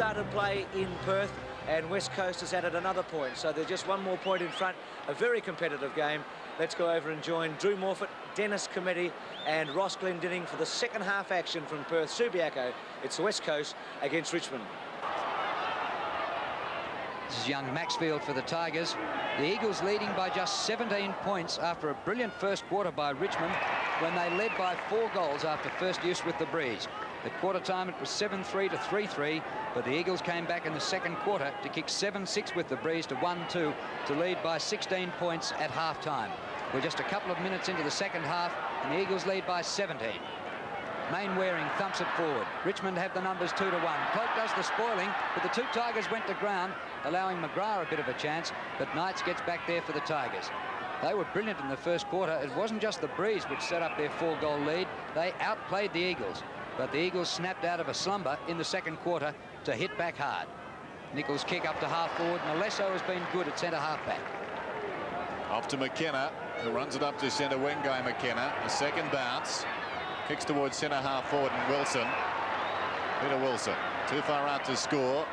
started play in Perth, and West Coast has added another point. So they're just one more point in front. A very competitive game. Let's go over and join Drew Morfitt, Dennis Cometti, and Ross Glendinning for the second half action from Perth. Subiaco, it's West Coast against Richmond. This is young Maxfield for the Tigers. The Eagles leading by just 17 points after a brilliant first quarter by Richmond, when they led by 4 goals after first use with the breeze. At quarter time, it was 7-3 to 3-3, but the Eagles came back in the second quarter to kick 7-6 with the breeze to 1-2 to lead by 16 points at half time. We're just a couple of minutes into the second half, and the Eagles lead by 17. Main Waring thumps it forward. Richmond have the numbers 2-1. Cloak does the spoiling, but the 2 Tigers went to ground, allowing McGrath a bit of a chance, but Knights gets back there for the Tigers. They were brilliant in the first quarter. It wasn't just the breeze which set up their 4-goal lead. They outplayed the Eagles, but the Eagles snapped out of a slumber in the second quarter to hit back hard. Nichols' kick up to half forward, and Alesso has been good at centre half back. Off to McKenna, who runs it up to centre wing guy McKenna. A second bounce. Kicks towards centre half forward, and Wilson. Peter Wilson, too far out to score.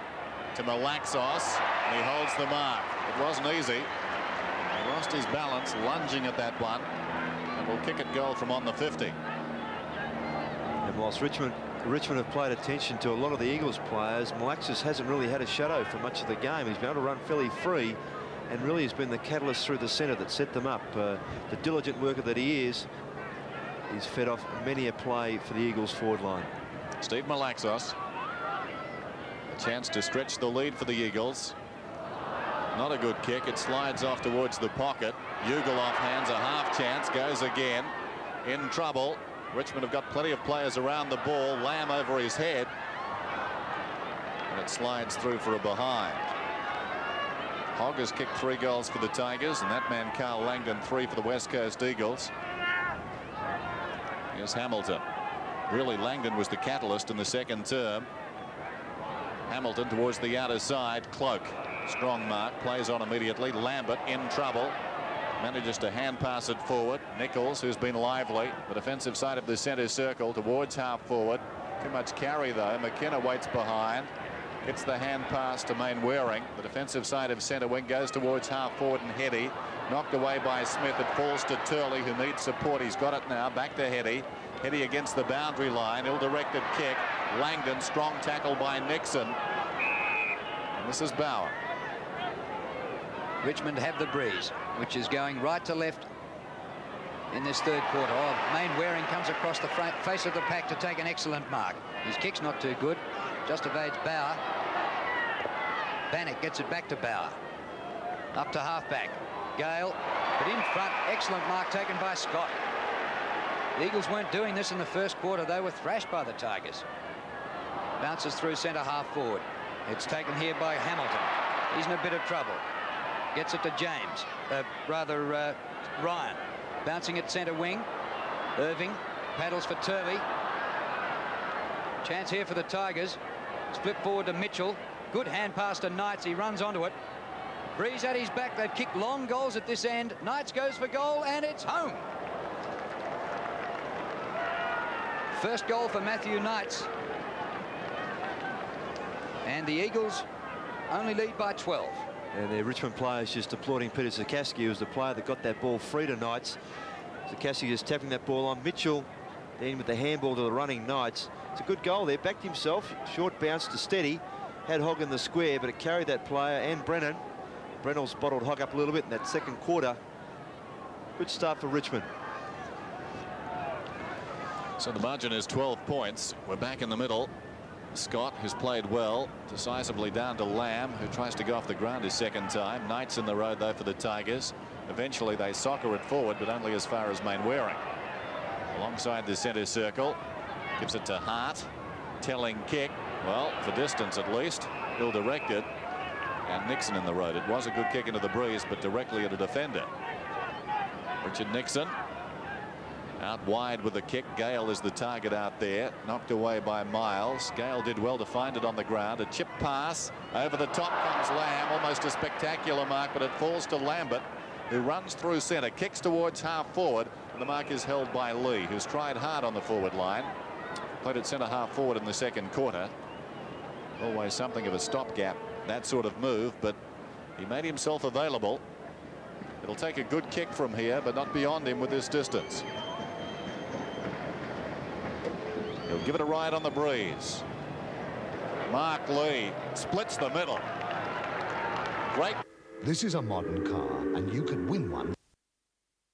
To Malaxos, and he holds the mark. It wasn't easy. He lost his balance, lunging at that one, and will kick it goal from on the 50. And whilst Richmond have played attention to a lot of the Eagles players, Malaxos hasn't really had a shadow for much of the game. He's been able to run fairly free, and really has been the catalyst through the centre that set them up. The diligent worker that he is, he's fed off many a play for the Eagles forward line. Steve Malaxos. A chance to stretch the lead for the Eagles. Not a good kick. It slides off towards the pocket. Ugle hands a half chance. Goes again. In trouble. Richmond have got plenty of players around the ball. Lamb over his head. And it slides through for a behind. Hogg has kicked 3 goals for the Tigers, and that man Carl Langdon 3 for the West Coast Eagles. Here's Hamilton. Really, Langdon was the catalyst in the second term. Hamilton towards the outer side. Cloak, strong mark, plays on immediately. Lambert in trouble, manages to hand pass it forward. Nichols, who's been lively, the defensive side of the centre circle towards half forward. Too much carry though. McKenna waits behind. Gets the hand pass to Main Waring. The defensive side of centre wing goes towards half forward, and Heady knocked away by Smith. It falls to Turley, who needs support. He's got it now. Back to Heady. Heady against the boundary line. Ill-directed kick. Langdon, strong tackle by Nixon. And this is Bauer. Richmond have the breeze, which is going right to left in this third quarter. Main Waring comes across the face of the pack to take an excellent mark. His kick's not too good. Just evades Bauer. Bannock gets it back to Bauer. Up to halfback. Gale, but in front. Excellent mark taken by Scott. The Eagles weren't doing this in the first quarter. They were thrashed by the Tigers. Bounces through centre half forward. It's taken here by Hamilton. He's in a bit of trouble. Gets it to James. Ryan. Bouncing at centre wing. Irving paddles for Turley. Chance here for the Tigers. Split forward to Mitchell. Good hand pass to Knights. He runs onto it. Breeze at his back. They've kicked long goals at this end. Knights goes for goal, and it's home. First goal for Matthew Knights. And the Eagles only lead by 12. And the Richmond players just applauding Peter Zakaski, who was the player that got that ball free to Knights. Zakaski just tapping that ball on. Mitchell then with the handball to the running Knights. It's a good goal there. Backed himself. Short bounce to steady. Had Hogg in the square, but it carried that player and Brennan. Brennell's bottled Hogg up a little bit in that second quarter. Good start for Richmond. So the margin is 12 points. We're back in the middle. Scott, who's played well, decisively down to Lamb, who tries to go off the ground his second time. Knights in the road, though, for the Tigers. Eventually, they soccer it forward, but only as far as Main Waring. Alongside the centre circle. Gives it to Hart. Telling kick. Well, for distance at least. Ill-directed. And Nixon in the road. It was a good kick into the breeze, but directly at a defender. Richard Nixon. Out wide with the kick. Gale is the target out there. Knocked away by Miles. Gale did well to find it on the ground. A chip pass. Over the top comes Lamb. Almost a spectacular mark, but it falls to Lambert, who runs through centre. Kicks towards half forward. And the mark is held by Lee, who's tried hard on the forward line. Played at centre half forward in the second quarter. Always something of a stopgap, that sort of move, but he made himself available. It'll take a good kick from here, but not beyond him with this distance. He'll give it a ride on the breeze. Mark Lee splits the middle. Great. This is a modern car, and you could win one